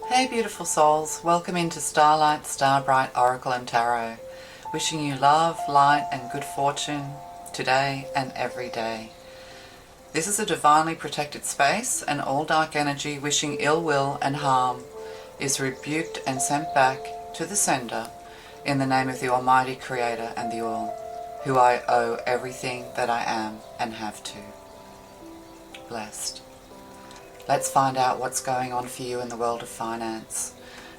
Hey beautiful souls, welcome into Starlight, Starbright, Oracle and Tarot. Wishing you love, light and good fortune today and every day. This is a divinely protected space, and all dark energy wishing ill will and harm is rebuked and sent back to the sender in the name of the Almighty Creator and the All, who I owe everything that I am and have to. Blessed. Let's find out what's going on for you in the world of finance.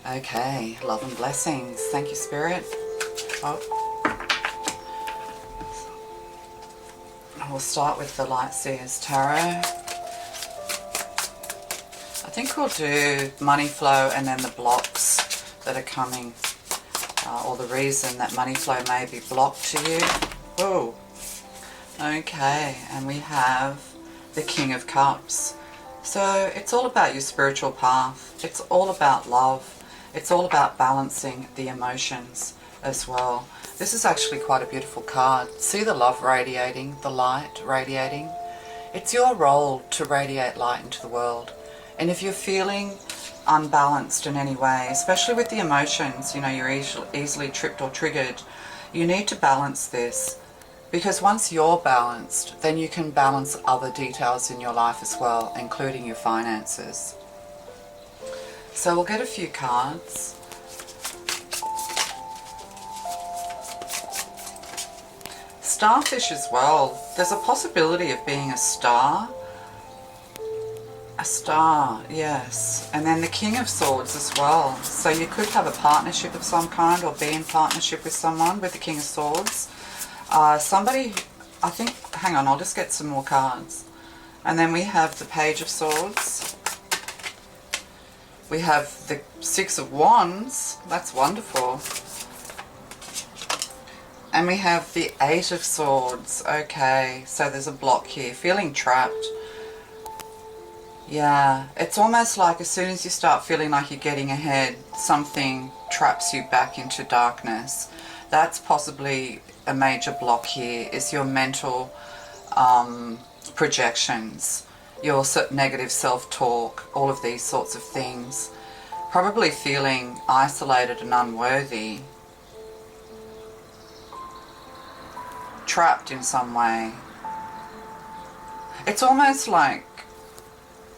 Okay, love and blessings. Thank you, Spirit. Oh. We'll start with the Light Seers Tarot. I think we'll do money flow and then the blocks that are coming, or the reason that money flow may be blocked to you. Oh, okay, and we have the King of Cups. So it's all about your spiritual path. It's all about love. It's all about balancing the emotions as well. This is actually quite a beautiful card. See the love radiating, the light radiating? It's your role to radiate light into the world. And if you're feeling unbalanced in any way, especially with the emotions, you know, you're easily tripped or triggered, you need to balance this. Because once you're balanced, then you can balance other details in your life as well, including your finances. So we'll get a few cards. Starfish as well. There's a possibility of being a star. A star, yes. And then the King of Swords as well. So you could have a partnership of some kind or be in partnership with someone with the King of Swords. Somebody, I think, hang on, I'll just get some more cards. And then we have the Page of Swords. We have the Six of Wands. That's wonderful. And we have the Eight of Swords. Okay, so there's a block here. Feeling trapped. Yeah, it's almost like as soon as you start feeling like you're getting ahead, something traps you back into darkness. That's possibly a major block here, is your mental projections, your negative self-talk, all of these sorts of things. Probably feeling isolated and unworthy, trapped in some way. It's almost like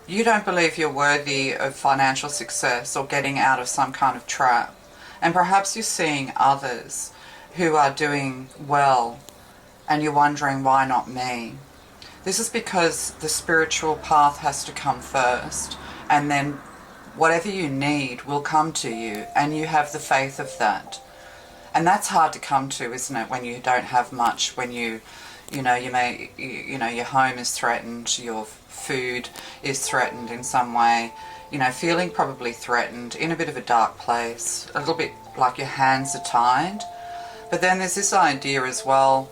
you don't believe you're worthy of financial success or getting out of some kind of trap. And perhaps you're seeing others who are doing well and you're wondering, why not me? This is because the spiritual path has to come first, and then whatever you need will come to you, and you have the faith of that. And that's hard to come to, isn't it, when you don't have much, when your home is threatened, your food is threatened in some way, feeling probably threatened, in a bit of a dark place, a little bit like your hands are tied. But then there's this idea as well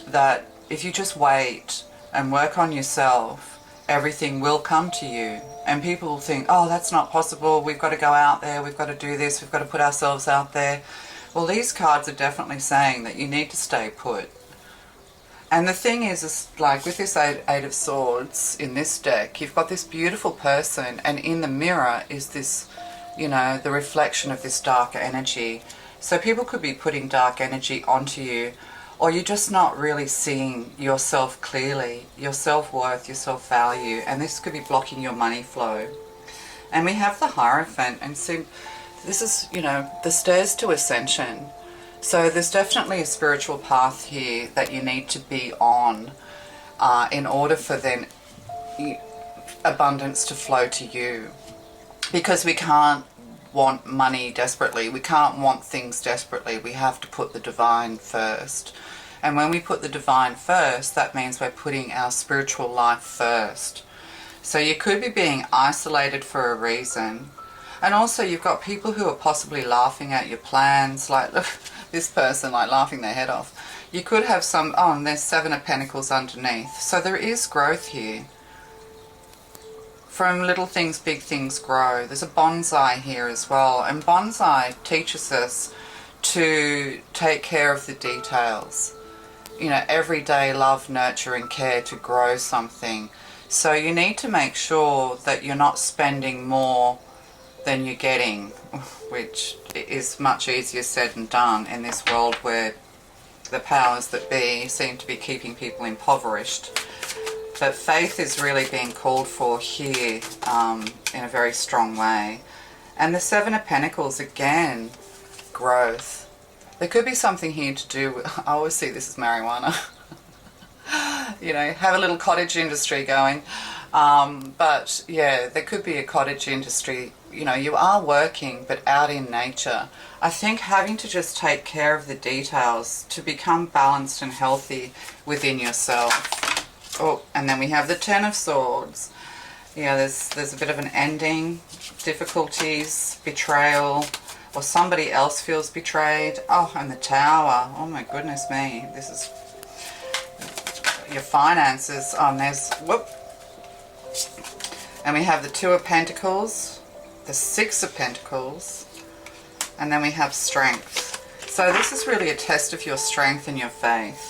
that if you just wait and work on yourself, everything will come to you. And people will think, oh, that's not possible, we've got to go out there, we've got to do this, we've got to put ourselves out there. Well, these cards are definitely saying that you need to stay put. And the thing is like with this Eight of Swords in this deck, you've got this beautiful person, and in the mirror is this, the reflection of this dark energy. So people could be putting dark energy onto you, or you're just not really seeing yourself clearly, your self-worth, your self-value, and this could be blocking your money flow. And we have the Hierophant, and so this is, the stairs to ascension. So there's definitely a spiritual path here that you need to be on in order for then abundance to flow to you. Because we can't want money desperately, we can't want things desperately, we have to put the divine first. And when we put the divine first, that means we're putting our spiritual life first. So you could be being isolated for a reason. And also you've got people who are possibly laughing at your plans, like look, this person like laughing their head off. You could have and there's Seven of Pentacles underneath. So there is growth here. From little things, big things grow. There's a bonsai here as well. And bonsai teaches us to take care of the details. Everyday love, nurture and care to grow something. So you need to make sure that you're not spending more than you're getting, which is much easier said than done in this world where the powers that be seem to be keeping people impoverished. But faith is really being called for here in a very strong way. And the Seven of Pentacles, again, growth. There could be something here to do with, I always see this as marijuana. You know, have a little cottage industry going. But yeah, there could be a cottage industry. You know, you are working, but out in nature. I think having to just take care of the details to become balanced and healthy within yourself. Oh, and then we have the Ten of Swords. Yeah, there's a bit of an ending, difficulties, betrayal, or somebody else feels betrayed. Oh, and the Tower. Oh my goodness me. This is your finances. Oh, and there's, whoop. And we have the Two of Pentacles, the Six of Pentacles, and then we have strength. So this is really a test of your strength and your faith.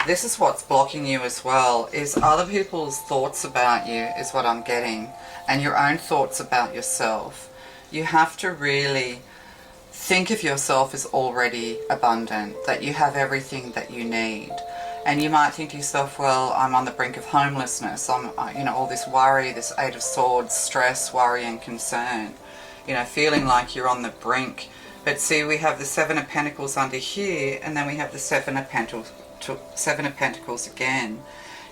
This is what's blocking you as well, is other people's thoughts about you is what I'm getting, and your own thoughts about yourself. You have to really think of yourself as already abundant, that you have everything that you need. And you might think to yourself, well, I'm on the brink of homelessness. I'm, you know, all this worry, this Eight of Swords, stress, worry and concern. You know, feeling like you're on the brink. But see, we have the Seven of Pentacles under here, and then we have the Seven of Pentacles again.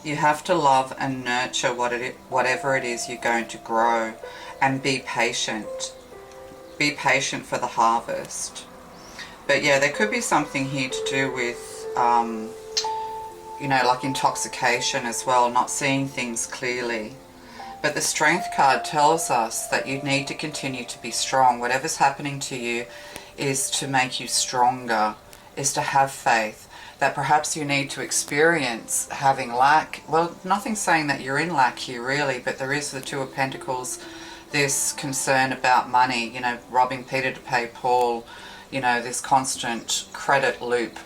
You have to love and nurture whatever it is you're going to grow, and be patient. Be patient for the harvest. But yeah, there could be something here to do with, you know, like intoxication as well, not seeing things clearly. But the Strength card tells us that you need to continue to be strong. Whatever's happening to you is to make you stronger, is to have faith. That perhaps you need to experience having lack. Well, nothing's saying that you're in lack here really, but there is the Two of Pentacles, this concern about money, you know, robbing Peter to pay Paul, you know, this constant credit loop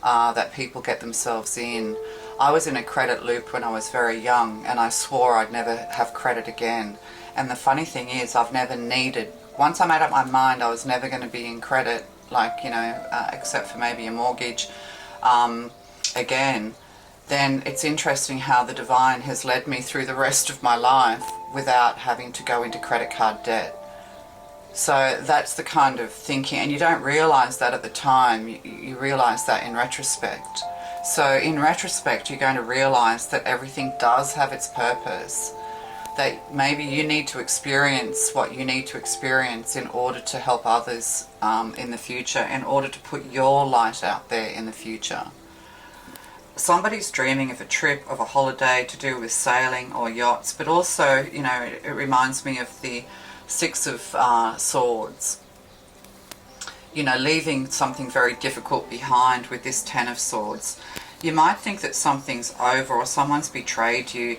that people get themselves in. I was in a credit loop when I was very young, and I swore I'd never have credit again. And the funny thing is, I've never needed, once I made up my mind I was never going to be in credit, like, you know, except for maybe a mortgage, again, then it's interesting how the divine has led me through the rest of my life without having to go into credit card debt. So that's the kind of thinking, and you don't realize that at the time, you realize that in retrospect. So in retrospect, you're going to realize that everything does have its purpose, that maybe you need to experience what you need to experience in order to help others in the future, in order to put your light out there in the future. Somebody's dreaming of a trip, of a holiday to do with sailing or yachts, but also, you know, it reminds me of the Six of Swords. You know, leaving something very difficult behind with this Ten of Swords. You might think that something's over or someone's betrayed you.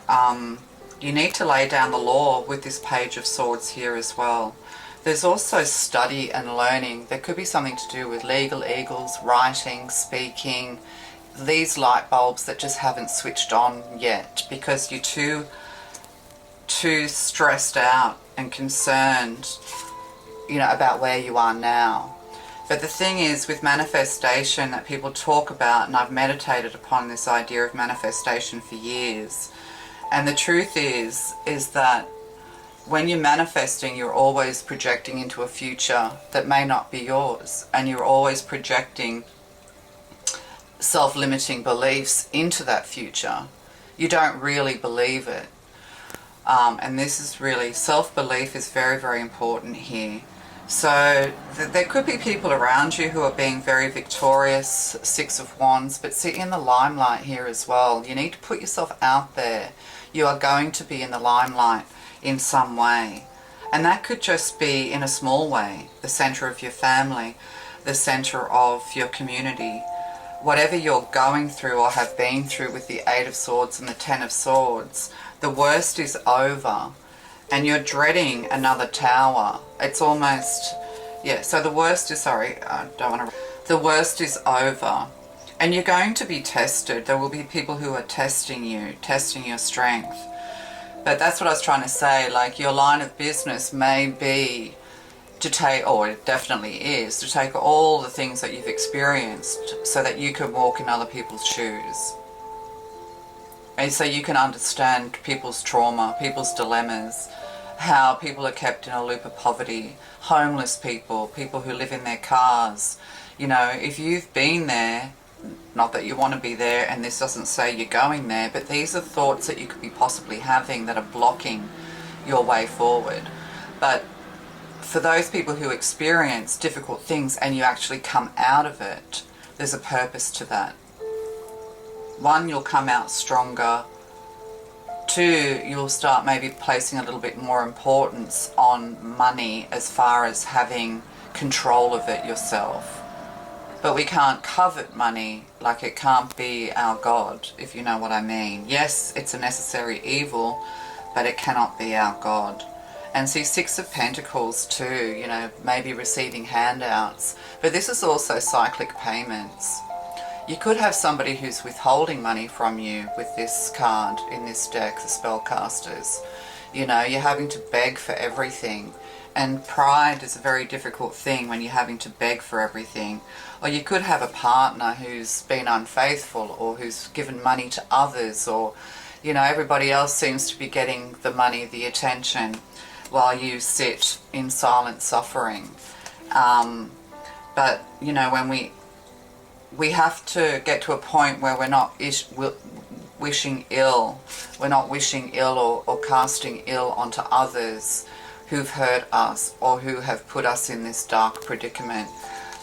You need to lay down the law with this Page of Swords here as well. There's also study and learning. There could be something to do with legal eagles, writing, speaking, these light bulbs that just haven't switched on yet because you're too stressed out and concerned, you know, about where you are now. But the thing is, with manifestation that people talk about, and I've meditated upon this idea of manifestation for years, and the truth is that when you're manifesting, you're always projecting into a future that may not be yours, and you're always projecting self-limiting beliefs into that future. You don't really believe it. And this is really, self-belief is very, very important here. So there could be people around you who are being very victorious, Six of Wands, but see, in the limelight here as well, you need to put yourself out there. You are going to be in the limelight in some way. And that could just be in a small way, the center of your family, the center of your community. Whatever you're going through or have been through with the Eight of Swords and the Ten of Swords, the worst is over. And you're dreading another tower. It's almost, yeah, so the worst is, the worst is over. And you're going to be tested. There will be people who are testing you, testing your strength. But that's what I was trying to say, like your line of business may be to take, or it definitely is, to take all the things that you've experienced so that you can walk in other people's shoes. And so you can understand people's trauma, people's dilemmas, how people are kept in a loop of poverty, homeless people, people who live in their cars. You know, if you've been there, not that you want to be there, and this doesn't say you're going there, but these are thoughts that you could be possibly having that are blocking your way forward. But for those people who experience difficult things and you actually come out of it, there's a purpose to that. One, you'll come out stronger. Two, you'll start maybe placing a little bit more importance on money as far as having control of it yourself. But we can't covet money, like it can't be our God, if you know what I mean. Yes, it's a necessary evil, but it cannot be our God. And see, Six of Pentacles too, you know, maybe receiving handouts. But this is also cyclic payments. You could have somebody who's withholding money from you with this card in this deck, the Spellcasters. You know, you're having to beg for everything. And pride is a very difficult thing when you're having to beg for everything. Or you could have a partner who's been unfaithful or who's given money to others, or, you know, everybody else seems to be getting the money, the attention, while you sit in silent suffering. But, you know, when we have to get to a point where we're not wishing ill. We're not wishing ill or casting ill onto others who've hurt us or who have put us in this dark predicament.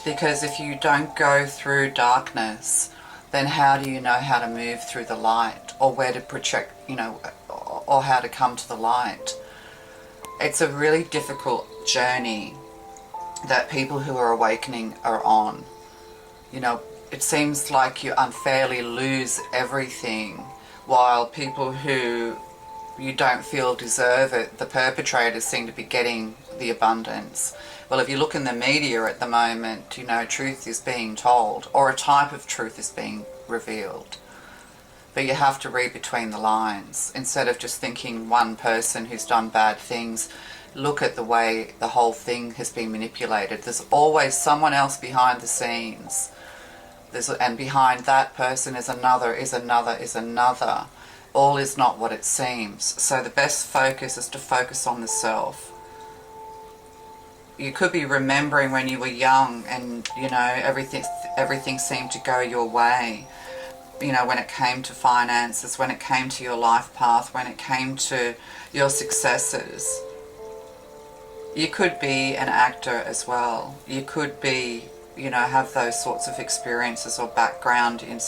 Because if you don't go through darkness, then how do you know how to move through the light, or where to project, you know, or how to come to the light? It's a really difficult journey that people who are awakening are on. You know, it seems like you unfairly lose everything, while people who you don't feel deserve it, the perpetrators, seem to be getting the abundance. Well, if you look in the media at the moment, you know, truth is being told, or a type of truth is being revealed. But you have to read between the lines. Instead of just thinking one person who's done bad things, look at the way the whole thing has been manipulated. There's always someone else behind the scenes. And behind that person is another, is another, is another. All is not what it seems. So the best focus is to focus on the self. You could be remembering when you were young and, you know, everything seemed to go your way. You know, when it came to finances, when it came to your life path, when it came to your successes. You could be an actor as well. You could be, you know, have those sorts of experiences or background in,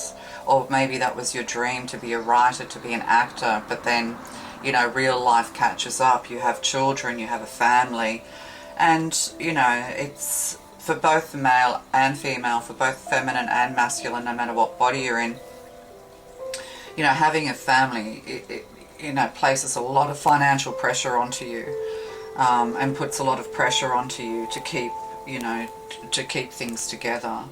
or maybe that was your dream, to be a writer, to be an actor, but then, you know, real life catches up. You have children, you have a family, and, you know, it's for both the male and female, for both feminine and masculine, no matter what body you're in. You know, having a family, it you know, places a lot of financial pressure onto you, and puts a lot of pressure onto you to keep, you know, to keep things together.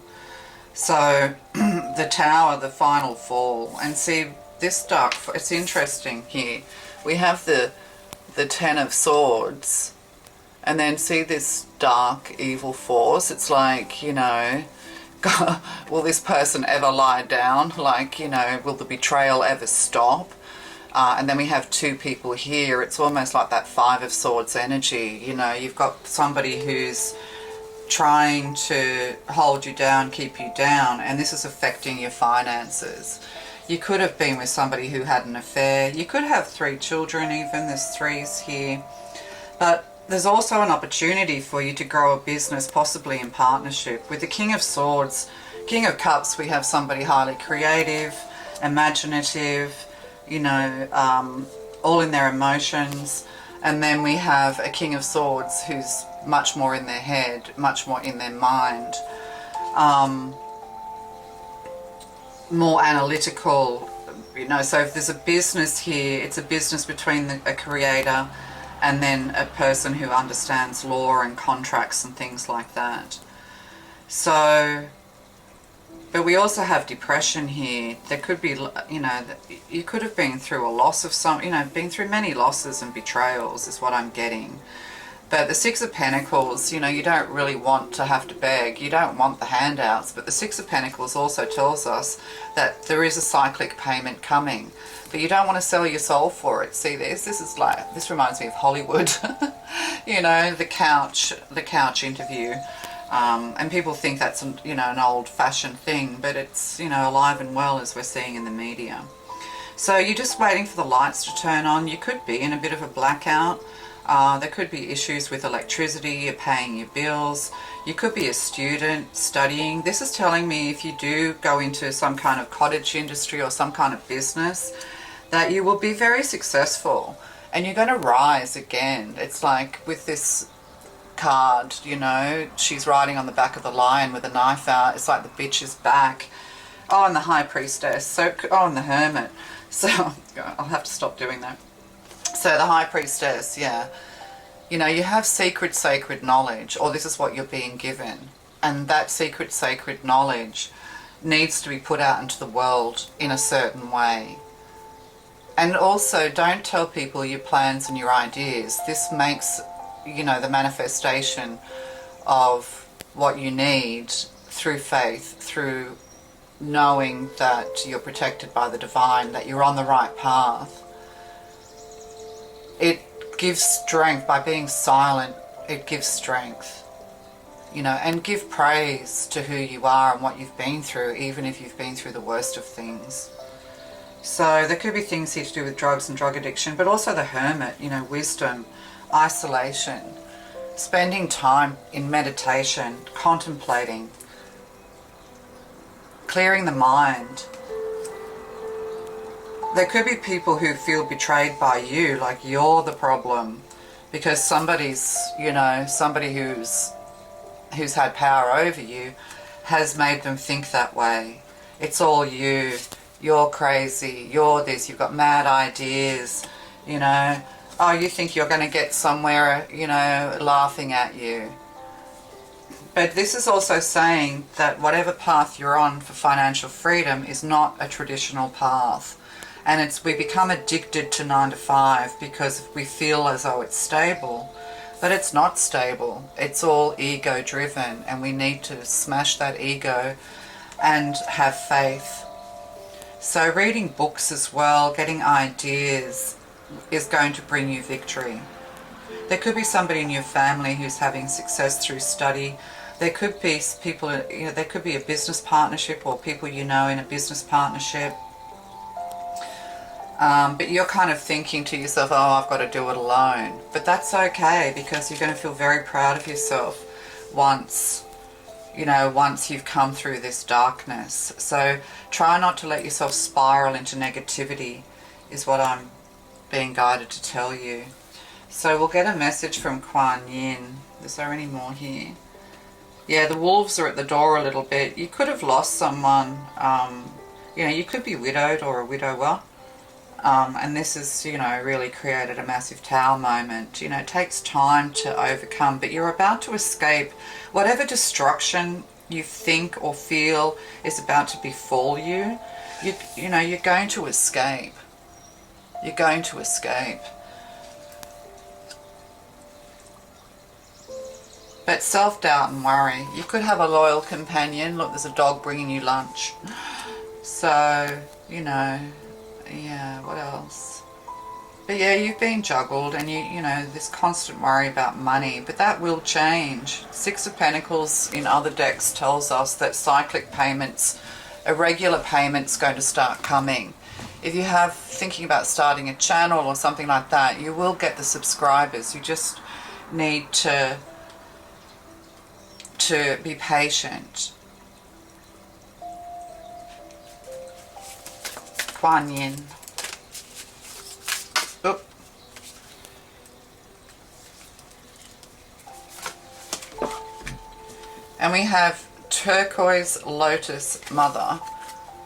So the Tower, the final fall, and see this dark, it's interesting here. We have the Ten of Swords, and then see this dark evil force. It's like, you know, God, will this person ever lie down? Like, you know, will the betrayal ever stop? And then we have two people here. It's almost like that Five of Swords energy. You know, you've got somebody who's trying to hold you down, keep you down, and this is affecting your finances. You could have been with somebody who had an affair. You could have 3 children even. There's 3s here. But there's also an opportunity for you to grow a business, possibly in partnership. With the King of Swords, King of Cups, we have somebody highly creative, imaginative, you know, all in their emotions. And then we have a King of Swords who's much more in their head, much more in their mind, more analytical, you know. So if there's a business here, it's a business between a creator and then a person who understands law and contracts and things like that. So But we also have depression here. There could be, you know, you could have been through a loss of some, you know, been through many losses and betrayals is what I'm getting. But the Six of Pentacles, you know, you don't really want to have to beg. You don't want the handouts. But the Six of Pentacles also tells us that there is a cyclic payment coming. But you don't want to sell your soul for it. See this? This is like, this reminds me of Hollywood. You know, the couch interview. And people think that's, you know, an old-fashioned thing. But it's, you know, alive and well as we're seeing in the media. So you're just waiting for the lights to turn on. You could be in a bit of a blackout. There could be issues with electricity, you're paying your bills. You could be a student studying. This is telling me if you do go into some kind of cottage industry or some kind of business, that you will be very successful and you're going to rise again. It's like with this card, you know, she's riding on the back of the lion with a knife out. It's like the bitch is back. Oh, and the High Priestess. So, oh, and the Hermit. So I'll have to stop doing that. So the High Priestess, yeah. You know, you have secret, sacred knowledge, or this is what you're being given. And that secret, sacred knowledge needs to be put out into the world in a certain way. And also, don't tell people your plans and your ideas. This makes, you know, the manifestation of what you need through faith, through knowing that you're protected by the divine, that you're on the right path. It gives strength. By being silent, it gives strength, you know, and give praise to who you are and what you've been through, even if you've been through the worst of things. So there could be things here to do with drugs and drug addiction, but also the Hermit, you know, wisdom, isolation, spending time in meditation, contemplating, clearing the mind. There could be people who feel betrayed by you, like you're the problem, because somebody's, you know, somebody who's had power over you has made them think that way. It's all you. You're crazy. You're this. You've got mad ideas, you know. Oh, you think you're going to get somewhere, you know, laughing at you. But this is also saying that whatever path you're on for financial freedom is not a traditional path. And we become addicted to 9 to 5 because we feel as though it's stable. But it's not stable. It's all ego driven, and we need to smash that ego and have faith. So reading books as well, getting ideas, is going to bring you victory. There could be somebody in your family who's having success through study. There could be people, you know, there could be a business partnership or people you know in a business partnership. But you're kind of thinking to yourself, oh, I've got to do it alone. But that's okay, because you're going to feel very proud of yourself once, you know, once you've come through this darkness. So try not to let yourself spiral into negativity is what I'm being guided to tell you. So we'll get a message from Kuan Yin. Is there any more here? Yeah, the wolves are at the door a little bit. You could have lost someone. You know, you could be widowed or a widower. And this has, you know, really created a massive tower moment. You know, it takes time to overcome, but you're about to escape whatever destruction you think or feel is about to befall you. You know, you're going to escape. You're going to escape. But self-doubt and worry. You could have a loyal companion. Look, there's a dog bringing you lunch. So, you know, yeah, what else? But yeah, you've been juggled, and you know, this constant worry about money, but that will change. Six of Pentacles in other decks tells us that cyclic payments, irregular payments, going to start coming. If you have thinking about starting a channel or something like that, you will get the subscribers. You just need to be patient. Kuan Yin. Oop. And we have Turquoise Lotus Mother.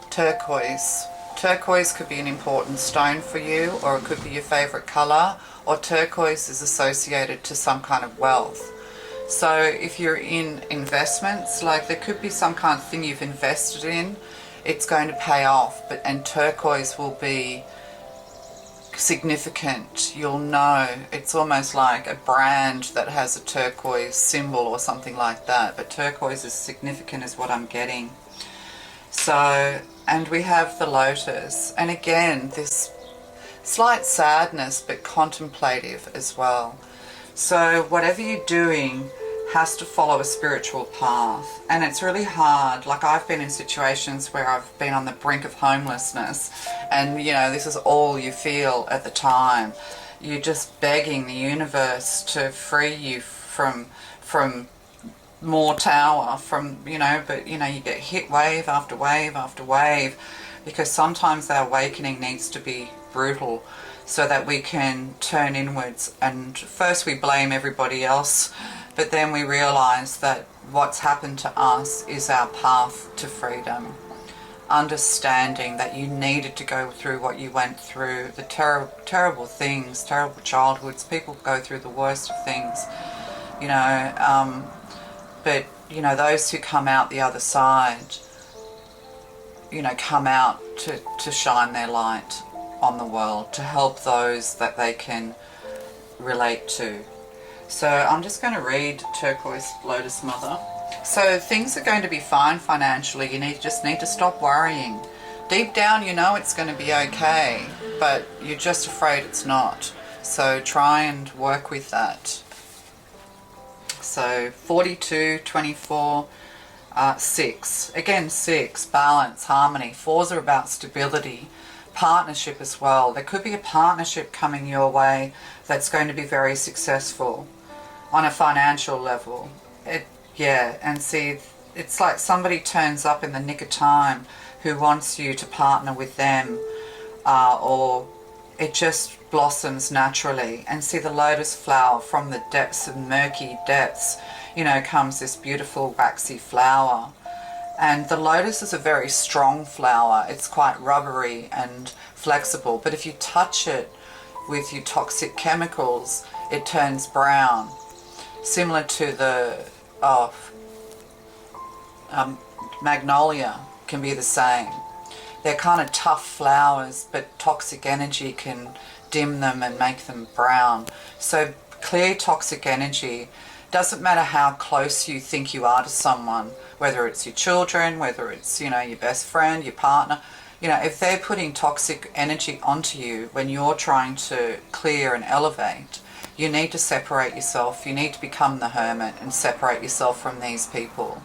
Turquoise. Turquoise could be an important stone for you, or it could be your favorite color, or turquoise is associated to some kind of wealth. So if you're in investments, like there could be some kind of thing you've invested in, it's going to pay off, and turquoise will be significant. You'll know, it's almost like a brand that has a turquoise symbol or something like that, but turquoise is significant is what I'm getting. So, and we have the lotus, and again this slight sadness but contemplative as well. So whatever you're doing has to follow a spiritual path, and it's really hard. Like I've been in situations where I've been on the brink of homelessness, and you know, this is all you feel at the time. You're just begging the universe to free you from more tower, from, you know, but you know, you get hit wave after wave after wave, because sometimes our awakening needs to be brutal so that we can turn inwards, and first we blame everybody else, but then we realize that what's happened to us is our path to freedom. Understanding that you needed to go through what you went through, the terrible things, terrible childhoods. People go through the worst of things, you know, but you know, those who come out the other side, you know, come out to shine their light on the world, to help those that they can relate to. So I'm just going to read Turquoise Lotus Mother. So things are going to be fine financially. You just need to stop worrying. Deep down you know it's going to be okay, but you're just afraid it's not. So try and work with that. So 42, 24, 6. Again 6, balance, harmony. 4s are about stability. Partnership as well. There could be a partnership coming your way that's going to be very successful on a financial level. And see, it's like somebody turns up in the nick of time who wants you to partner with them, or it just blossoms naturally. And see, the lotus flower, from the depths of murky depths, you know, comes this beautiful waxy flower. And the lotus is a very strong flower. It's quite rubbery and flexible, but if you touch it with your toxic chemicals, it turns brown. Similar to the magnolia can be the same. They're kind of tough flowers, but toxic energy can dim them and make them brown. So clear toxic energy. Doesn't matter how close you think you are to someone, whether it's your children, whether it's, you know, your best friend, your partner, you know, if they're putting toxic energy onto you when you're trying to clear and elevate, you need to separate yourself. You need to become the hermit and separate yourself from these people,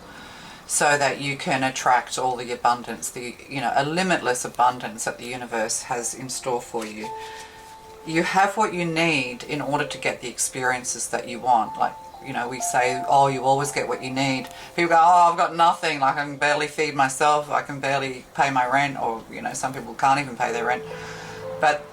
so that you can attract all the abundance, you know, a limitless abundance that the universe has in store for you. You have what you need in order to get the experiences that you want. Like, you know, we say, oh, you always get what you need. People go, oh, I've got nothing, like I can barely feed myself, I can barely pay my rent, or, you know, some people can't even pay their rent. But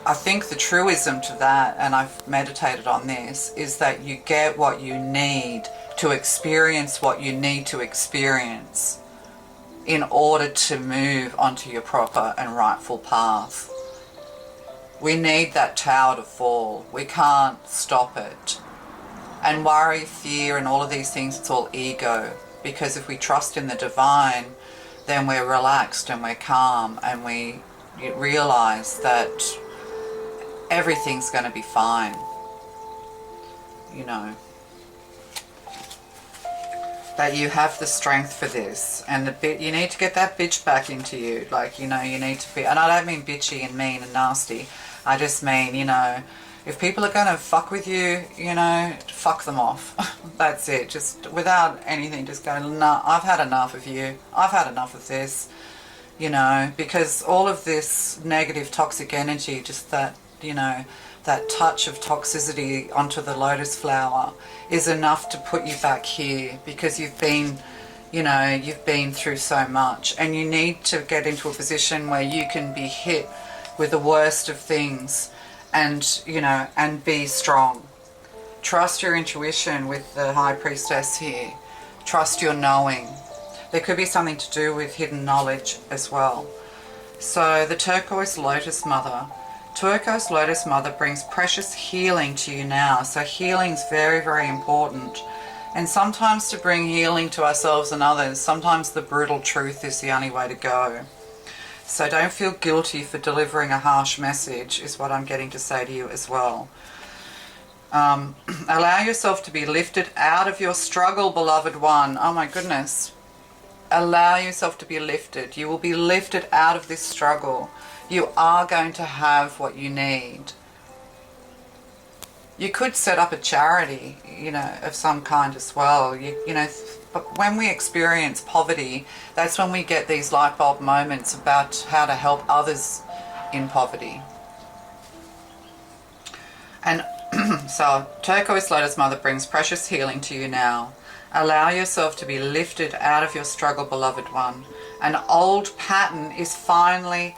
I think the truism to that, and I've meditated on this, is that you get what you need to experience what you need to experience in order to move onto your proper and rightful path. We need that tower to fall. We can't stop it. And worry, fear, and all of these things, it's all ego. Because if we trust in the divine, then we're relaxed and we're calm, and we realize that everything's going to be fine. You know, that you have the strength for this, and you need to get that bitch back into you. Like, you know, you need to be, and I don't mean bitchy and mean and nasty. I just mean, you know, if people are going to fuck with you, you know, fuck them off. That's it. Just without anything, just go, nah, I've had enough of you. I've had enough of this, you know, because all of this negative toxic energy, just that, you know, that touch of toxicity onto the lotus flower is enough to put you back here, because you've been, you know, you've been through so much, and you need to get into a position where you can be hit with the worst of things, and, you know, and be strong. Trust your intuition with the High Priestess here. Trust your knowing. There could be something to do with hidden knowledge as well. So the Turquoise Lotus Mother Turquoise Lotus Mother brings precious healing to you now. So healing's very, very important. And sometimes to bring healing to ourselves and others, sometimes the brutal truth is the only way to go. So don't feel guilty for delivering a harsh message, is what I'm getting to say to you as well. Allow yourself to be lifted out of your struggle, beloved one. Oh my goodness. Allow yourself to be lifted. You will be lifted out of this struggle. You are going to have what you need. You could set up a charity, you know, of some kind as well. You know, but when we experience poverty, that's when we get these light bulb moments about how to help others in poverty. And so, Turquoise Lotus Mother brings precious healing to you now. Allow yourself to be lifted out of your struggle, beloved one. An old pattern is finally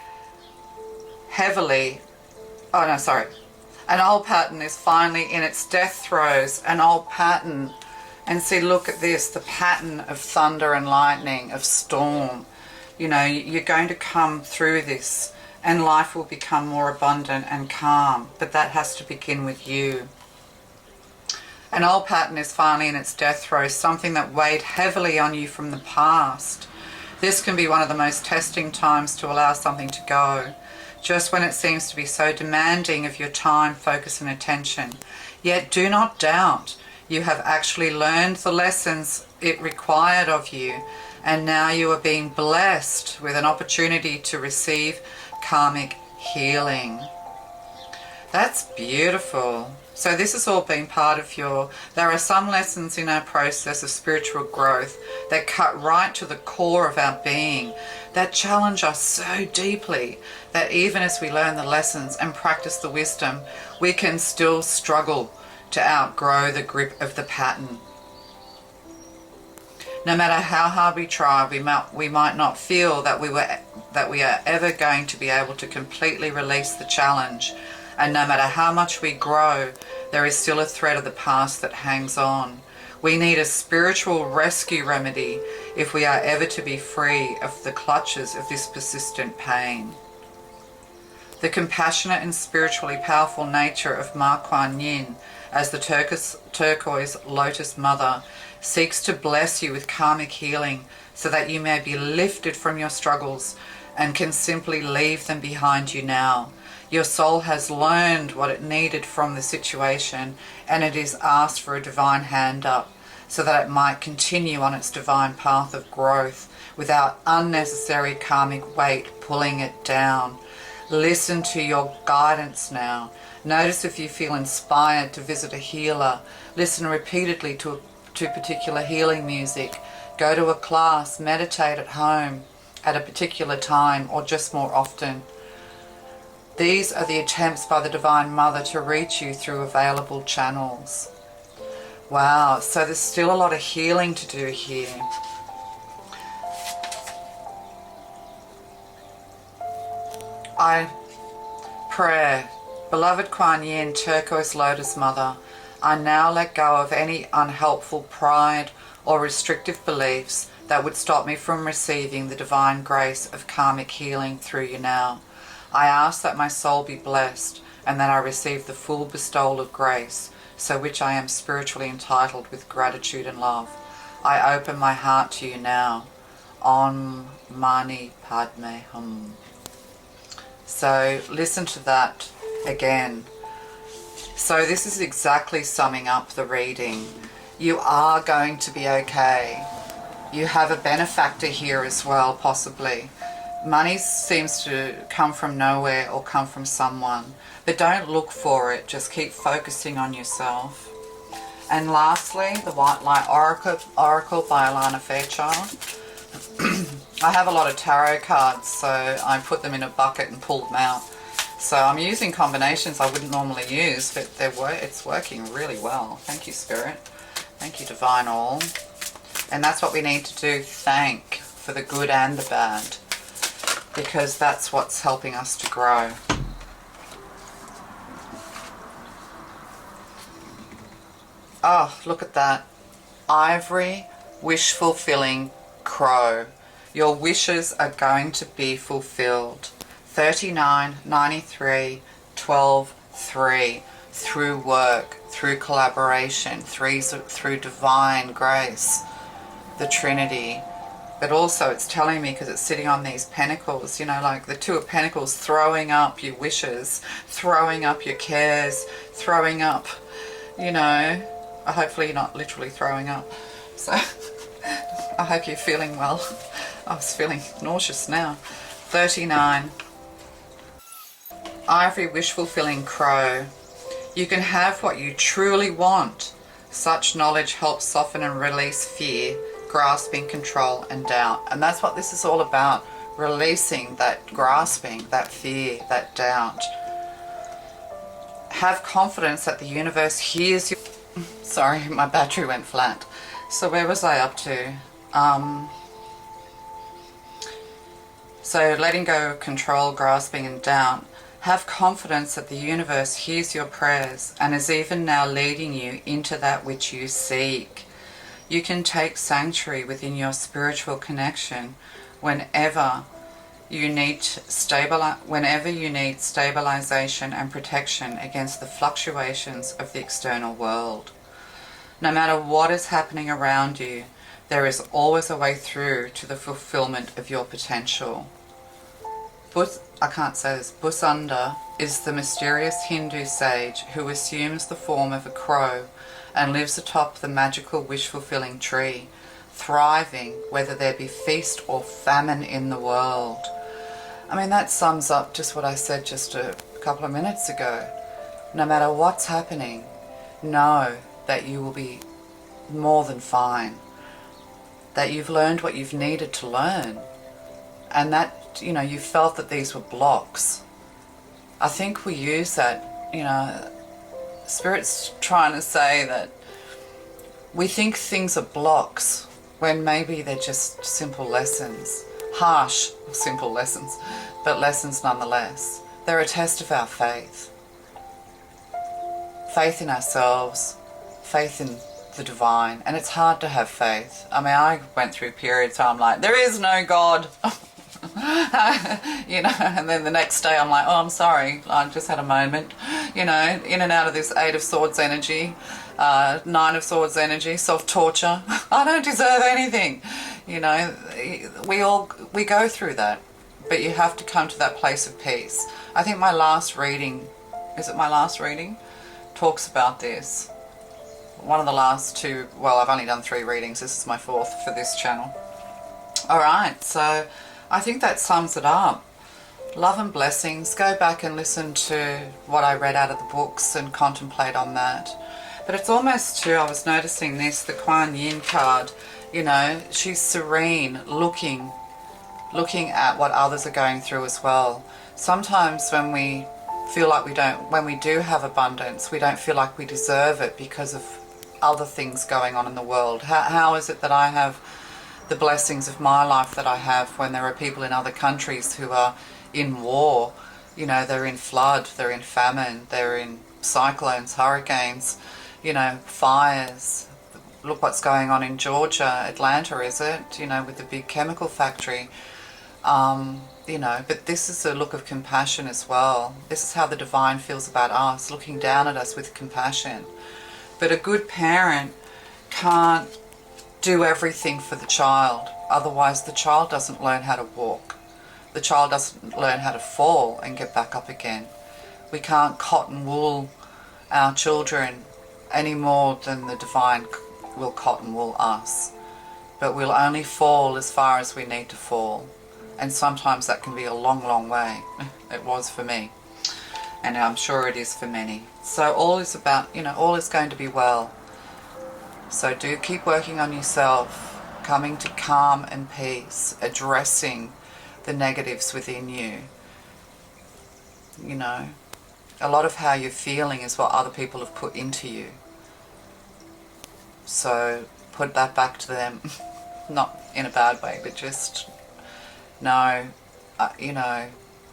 An old pattern is finally in its death throes. An old pattern. And see, look at this, the pattern of thunder and lightning, of storm. You know, you're going to come through this and life will become more abundant and calm. But that has to begin with you. An old pattern is finally in its death throes, something that weighed heavily on you from the past. This can be one of the most testing times to allow something to go, just when it seems to be so demanding of your time, focus and attention. Yet do not doubt, you have actually learned the lessons it required of you, and now you are being blessed with an opportunity to receive karmic healing. That's beautiful. So this has all been part of there are some lessons in our process of spiritual growth that cut right to the core of our being, that challenge us so deeply that even as we learn the lessons and practice the wisdom, we can still struggle to outgrow the grip of the pattern. No matter how hard we try, we might not feel that we are ever going to be able to completely release the challenge. And no matter how much we grow, there is still a thread of the past that hangs on. We need a spiritual rescue remedy if we are ever to be free of the clutches of this persistent pain. The compassionate and spiritually powerful nature of Ma Kuan Yin as the Turquoise Lotus Mother seeks to bless you with karmic healing so that you may be lifted from your struggles and can simply leave them behind you now. Your soul has learned what it needed from the situation, and it is asked for a divine hand up so that it might continue on its divine path of growth without unnecessary karmic weight pulling it down. Listen to your guidance now. Notice if you feel inspired to visit a healer. Listen repeatedly to particular healing music. Go to a class, meditate at home at a particular time or just more often. These are the attempts by the Divine Mother to reach you through available channels. Wow, so there's still a lot of healing to do here. I pray, beloved Kuan Yin, Turquoise Lotus Mother, I now let go of any unhelpful pride or restrictive beliefs that would stop me from receiving the divine grace of karmic healing through you now. I ask that my soul be blessed and that I receive the full bestowal of grace, so which I am spiritually entitled with gratitude and love. I open my heart to you now. Om Mani Padme Hum. So listen to that again. So this is exactly summing up the reading. You are going to be okay. You have a benefactor here as well, possibly. Money seems to come from nowhere or come from someone, but don't look for it. Just keep focusing on yourself. And lastly, the White Light Oracle by Alana Fairchild. I have a lot of tarot cards, so I put them in a bucket and pull them out. So I'm using combinations I wouldn't normally use, but it's working really well. Thank you, Spirit. Thank you, Divine All. And that's what we need to do. Thank for the good and the bad, because that's what's helping us to grow. Oh, look at that. Ivory, wish-fulfilling crow. Your wishes are going to be fulfilled. 39, 93, 12, 3, through work, through collaboration, 3 through divine grace, the Trinity. But also it's telling me, because it's sitting on these pentacles, you know, like the 2 of Pentacles, throwing up your wishes, throwing up your cares, throwing up, you know, hopefully you're not literally throwing up. So I hope you're feeling well. I was feeling nauseous now. 39. Ivory wish fulfilling crow. You can have what you truly want. Such knowledge helps soften and release fear, grasping, control and doubt. And that's what this is all about. Releasing that grasping, that fear, that doubt. Have confidence that the universe hears you. Sorry, my battery went flat. So where was I up to? So letting go of control, grasping and doubt. Have confidence that the universe hears your prayers and is even now leading you into that which you seek. You can take sanctuary within your spiritual connection whenever you need stabilization and protection against the fluctuations of the external world. No matter what is happening around you, there is always a way through to the fulfillment of your potential. Busanda is the mysterious Hindu sage who assumes the form of a crow and lives atop the magical wish-fulfilling tree, thriving whether there be feast or famine in the world. I mean, that sums up just what I said just a couple of minutes ago. No matter what's happening, know that you will be more than fine, that you've learned what you've needed to learn, and that, you know, you felt that these were blocks. I think we use that, you know, Spirit's trying to say that we think things are blocks when maybe they're just simple lessons. Harsh, simple lessons, but lessons nonetheless. They're a test of our faith. Faith in ourselves, faith in the divine. And it's hard to have faith. I mean, I went through periods where I'm like, there is no God. You know, and then the next day I'm like, oh, I'm sorry, I just had a moment, you know, in and out of this 8 of Swords energy, 9 of Swords energy, self-torture. I don't deserve anything, you know. We go through that, but you have to come to that place of peace. I think my last reading, is it my last reading, talks about this. One of the last 2, well, I've only done 3 readings, this is my 4th for this channel. Alright, so I think that sums it up. Love and blessings. Go back and listen to what I read out of the books and contemplate on that. But it's almost too, I was noticing this, the Kuan Yin card, you know, she's serene, looking at what others are going through as well. Sometimes when we feel like when we do have abundance, we don't feel like we deserve it because of other things going on in the world. How is it that I have the blessings of my life that I have when there are people in other countries who are in war? You know, they're in flood, they're in famine, they're in cyclones, hurricanes, you know, fires. Look what's going on in Georgia, Atlanta, is it? You know, with the big chemical factory. You know, but this is a look of compassion as well. This is how the divine feels about us, looking down at us with compassion. But a good parent can't do everything for the child, otherwise the child doesn't learn how to walk. The child doesn't learn how to fall and get back up again. We can't cotton wool our children any more than the divine will cotton wool us. But we'll only fall as far as we need to fall. And sometimes that can be a long, long way. It was for me. And I'm sure it is for many. So all is about, you know, all is going to be well. So do keep working on yourself, coming to calm and peace, addressing the negatives within you. You know, a lot of how you're feeling is what other people have put into you. So put that back to them. Not in a bad way, but just know, you know,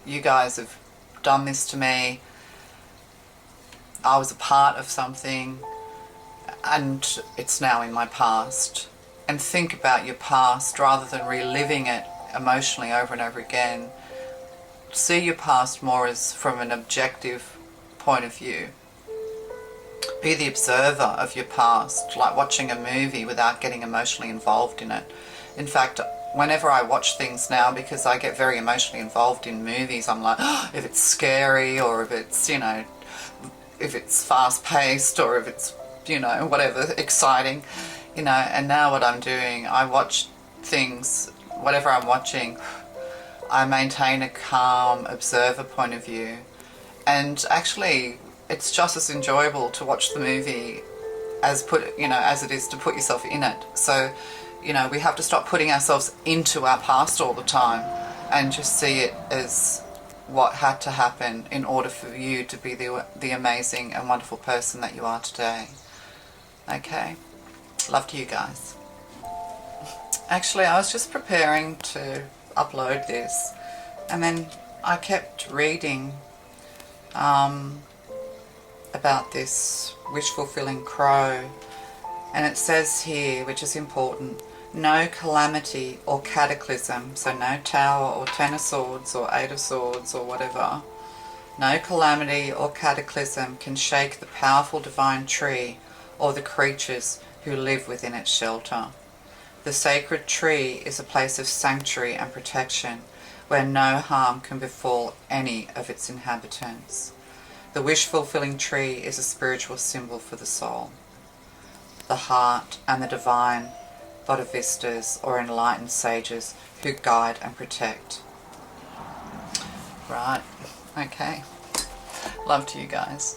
you guys have done this to me. I was a part of something, and it's now in my past. And think about your past rather than reliving it emotionally over and over again. See your past more as from an objective point of view. Be the observer of your past, like watching a movie without getting emotionally involved in it. In fact, whenever I watch things now, because I get very emotionally involved in movies, I'm like, oh, if it's scary, or if it's, you know, if it's fast paced, or if it's, you know, whatever, exciting, you know. And now what I'm doing, I watch things, whatever I'm watching, I maintain a calm observer point of view. And actually, it's just as enjoyable to watch the movie as it is to put yourself in it. So, you know, we have to stop putting ourselves into our past all the time and just see it as what had to happen in order for you to be the amazing and wonderful person that you are today. Okay? Love to you guys. Actually, I was just preparing to upload this, and then I kept reading about this wish-fulfilling crow, and it says here, which is important, no calamity or cataclysm, so no Tower or Ten of Swords or Eight of Swords or whatever, no calamity or cataclysm can shake the powerful divine tree or the creatures who live within its shelter. The sacred tree is a place of sanctuary and protection where no harm can befall any of its inhabitants. The wish-fulfilling tree is a spiritual symbol for the soul, the heart, and the divine Bodhisattvas or enlightened sages who guide and protect. Right, okay. Love to you guys.